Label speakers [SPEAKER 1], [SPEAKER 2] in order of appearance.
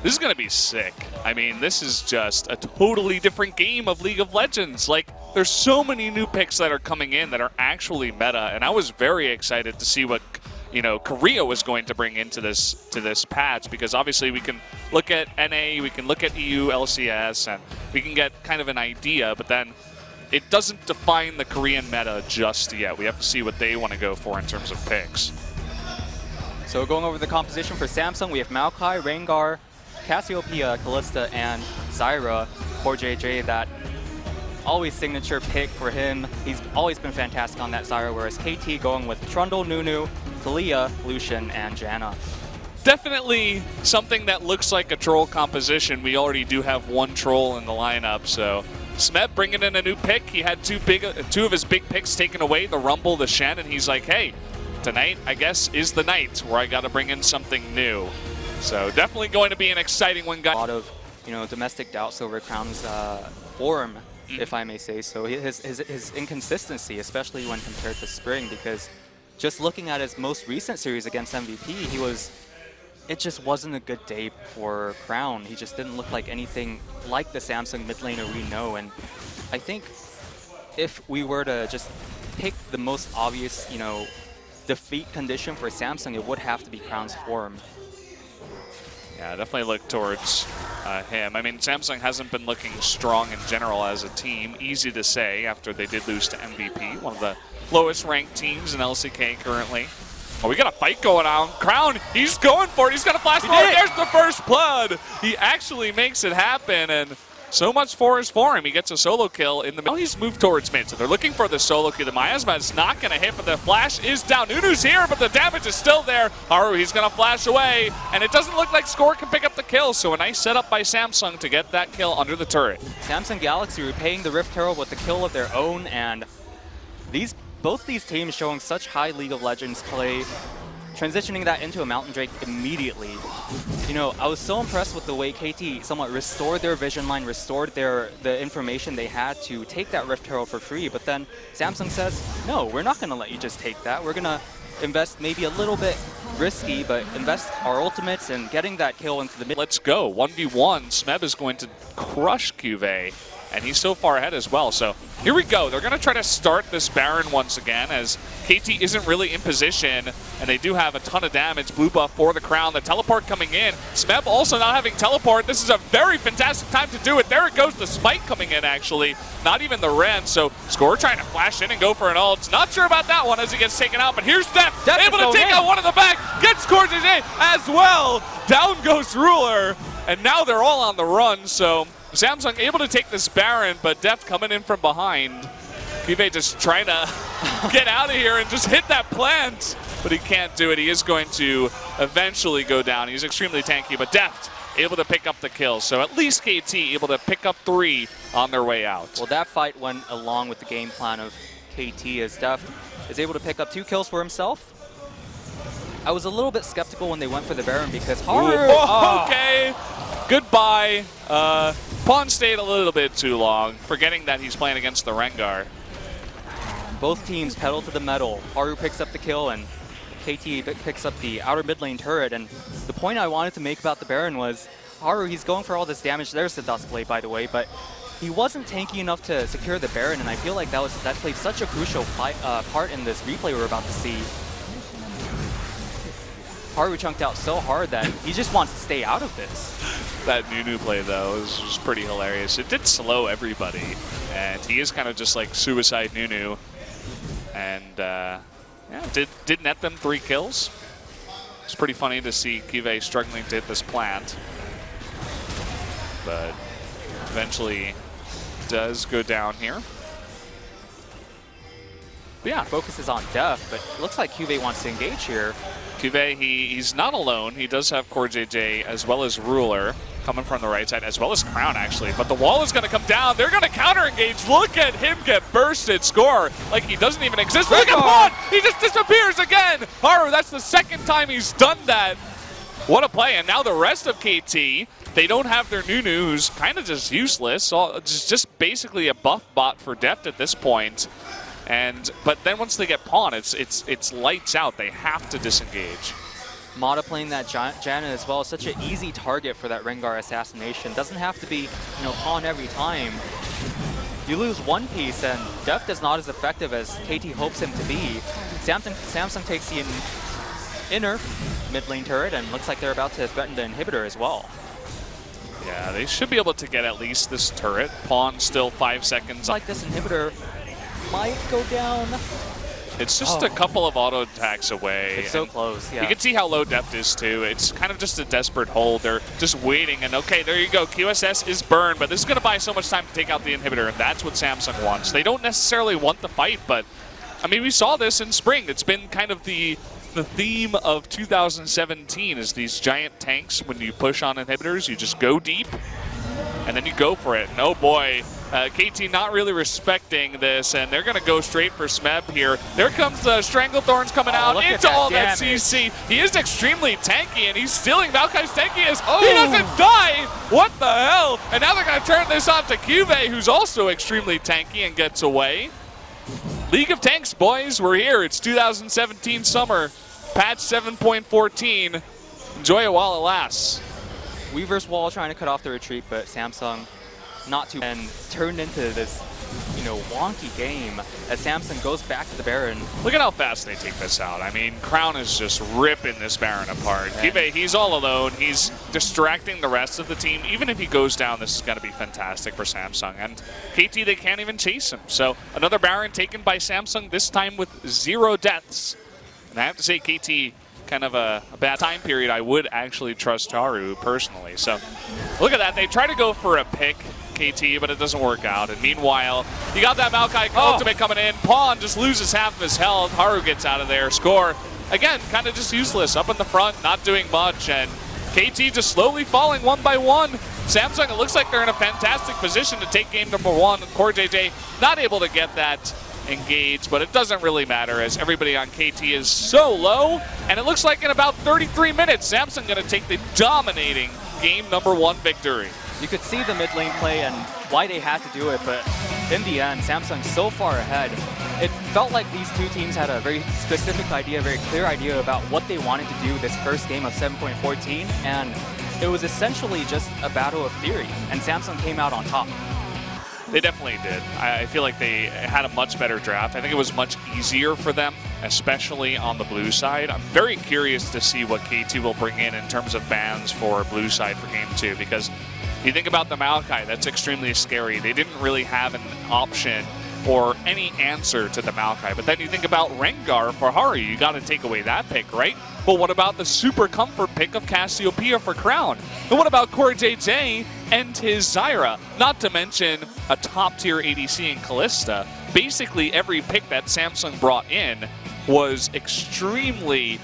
[SPEAKER 1] This is going to be sick. I mean, this is just a totally different game of League of Legends. Like, there's so many new picks that are coming in that are actually meta, and I was very excited to see what, you know, Korea was going to bring into this patch, because obviously we can look at NA, we can look at EU, LCS, and we can get kind of an idea, but then it doesn't define the Korean meta just yet. We have to see what they want to go for in terms of picks.
[SPEAKER 2] So going over the composition for Samsung, we have Maokai, Rengar, Cassiopeia, Kalista, and Zyra. For JJ, that always signature pick for him. He's always been fantastic on that Zyra, whereas KT going with Trundle, Nunu, Talia, Lucian, and Janna.
[SPEAKER 1] Definitely something that looks like a troll composition. We already do have one troll in the lineup, so Smeb bringing in a new pick. He had two of his big picks taken away, the Rumble, the Shen, and he's like, hey, tonight, I guess, is the night where I got to bring in something new. So definitely going to be an exciting one, guys.
[SPEAKER 2] A lot of, you know, domestic doubts over Crown's form, if I may say so. His inconsistency, especially when compared to Spring, because just looking at his most recent series against MVP, it just wasn't a good day for Crown. He just didn't look like anything like the Samsung mid laner we know. And I think if we were to just pick the most obvious, you know, defeat condition for Samsung, it would have to be Crown's form.
[SPEAKER 1] Yeah, definitely look towards him. I mean, Samsung hasn't been looking strong in general as a team. Easy to say after they did lose to MVP, one of the lowest ranked teams in LCK currently. Oh, we got a fight going on. Crown, he's going for it. He's got a flash forward. There's the first blood. He actually makes it happen, and so much for him. He gets a solo kill in the middle. He's moved towards mid, so they're looking for the solo kill. The Miasma is not going to hit, but the flash is down. Nunu's here, but the damage is still there. Haru, he's going to flash away, and it doesn't look like Score can pick up the kill, so a nice setup by Samsung to get that kill under the turret.
[SPEAKER 2] Samsung Galaxy repaying the Rift Herald with the kill of their own, and both these teams showing such high League of Legends play, transitioning that into a Mountain Drake immediately. You know, I was so impressed with the way KT somewhat restored their vision line, restored the information they had to take that Rift Herald for free, but then Samsung says, no, we're not going to let you just take that. We're going to invest maybe a little bit risky, but invest our ultimates and getting that kill into the mid.
[SPEAKER 1] Let's go. 1v1. Smeb is going to crush Cuvée, and he's so far ahead as well. So here we go. They're going to try to start this Baron once again, as KT isn't really in position, and they do have a ton of damage. Blue buff for the Crown. The teleport coming in. Smeb also not having teleport. This is a very fantastic time to do it. There it goes. The spike coming in, actually. Not even the Ren. So Score trying to flash in and go for an ult. Not sure about that one as he gets taken out, but here's Def. Able to take out one in the back. Gets Scored as well. Down goes Ruler, and now they're all on the run. So Samsung able to take this Baron, but Deft coming in from behind. Cuvée just trying to get out of here and just hit that plant, but he can't do it. He is going to eventually go down. He's extremely tanky, but Deft able to pick up the kill. So at least KT able to pick up 3 on their way out.
[SPEAKER 2] Well, that fight went along with the game plan of KT, as Deft is able to pick up 2 kills for himself. I was a little bit skeptical when they went for the Baron because Haru...
[SPEAKER 1] Okay, goodbye. Pawn stayed a little bit too long, forgetting that he's playing against the Rengar.
[SPEAKER 2] Both teams pedal to the metal. Haru picks up the kill, and KT picks up the outer mid lane turret. And the point I wanted to make about the Baron was, Haru, he's going for all this damage. There's the Duskblade, by the way, but he wasn't tanky enough to secure the Baron, and I feel like that played such a crucial part in this replay we're about to see. Haru chunked out so hard that he just wants to stay out of this.
[SPEAKER 1] That Nunu play, though, was pretty hilarious. It did slow everybody, and he is kind of just like Suicide Nunu. And yeah, did net them 3 kills. It's pretty funny to see Cuvée struggling to hit this plant, but eventually does go down here. But yeah,
[SPEAKER 2] focuses on Def, but it looks like Cuvée wants to engage here.
[SPEAKER 1] Cuvée, he's not alone. He does have Core JJ as well as Ruler coming from the right side, as well as Crown, actually. But the wall is going to come down. They're going to counter-engage. Look at him get bursted. Score like he doesn't even exist. Look at Pawn! He just disappears again! Haru, that's the second time he's done that. What a play. And now the rest of KT, they don't have their Nunu, who's kind of just useless. So it's just basically a buff bot for Deft at this point. But then once they get Pawn, it's lights out. They have to disengage.
[SPEAKER 2] Mata playing that Janna as well is such an easy target for that Rengar assassination. Doesn't have to be, you know, pawn every time. You lose one piece and Deft is not as effective as KT hopes him to be. Samsung takes the inner mid lane turret and looks like they're about to threaten the inhibitor as well.
[SPEAKER 1] Yeah, they should be able to get at least this turret. Pawn still 5 seconds.
[SPEAKER 2] Like this inhibitor might go down.
[SPEAKER 1] It's just a couple of auto attacks away.
[SPEAKER 2] It's so close, yeah.
[SPEAKER 1] You can see how low Deft is too. It's kind of just a desperate hold. They're just waiting, and okay, there you go. QSS is burned, but this is going to buy so much time to take out the inhibitor, and that's what Samsung wants. They don't necessarily want the fight, but I mean, we saw this in spring. It's been kind of the theme of 2017 is these giant tanks. When you push on inhibitors, you just go deep, and then you go for it. And oh boy, KT not really respecting this, and they're going to go straight for Smeb here. There comes the Stranglethorns coming out into all that CC. He is extremely tanky, and he's stealing Maokai's tankiest. Oh. He doesn't die! What the hell? And now they're going to turn this off to Cuvée, who's also extremely tanky and gets away. League of Tanks, boys, we're here. It's 2017 summer, patch 7.14. Enjoy it while it lasts.
[SPEAKER 2] Weaver's Wall trying to cut off the retreat, but Samsung not too, and turned into this, you know, wonky game as Samsung goes back to the Baron.
[SPEAKER 1] Look at how fast they take this out. I mean, Crown is just ripping this Baron apart. Cuvée, he's all alone. He's distracting the rest of the team. Even if he goes down, this is going to be fantastic for Samsung. And KT, they can't even chase him. So another Baron taken by Samsung, this time with 0 deaths. And I have to say, KT, kind of a bad time period. I would actually trust Haru personally. So look at that. They try to go for a pick, KT, but it doesn't work out. And meanwhile, you got that Maokai ultimate coming in. Pawn just loses half of his health. Haru gets out of there. Score, again, kind of just useless. Up in the front, not doing much. And KT just slowly falling one by one. Samsung, it looks like they're in a fantastic position to take game number 1. CoreJJ not able to get that engaged, but it doesn't really matter as everybody on KT is so low. And it looks like in about 33 minutes, Samsung going to take the dominating game number 1 victory.
[SPEAKER 2] You could see the mid lane play and why they had to do it, but in the end, Samsung's so far ahead. It felt like these two teams had a very specific idea, a very clear idea about what they wanted to do this first game of 7.14, and it was essentially just a battle of theory, and Samsung came out on top.
[SPEAKER 1] They definitely did. I feel like they had a much better draft. I think it was much easier for them, especially on the blue side. I'm very curious to see what KT will bring in terms of bans for blue side for game 2, because you think about the Maokai, that's extremely scary. They didn't really have an option or any answer to the Maokai. But then you think about Rengar for Haru, you got to take away that pick, right? But what about the super comfort pick of Cassiopeia for Crown? And what about CoreJJ and his Zyra? Not to mention a top-tier ADC in Callista. Basically, every pick that Samsung brought in was extremely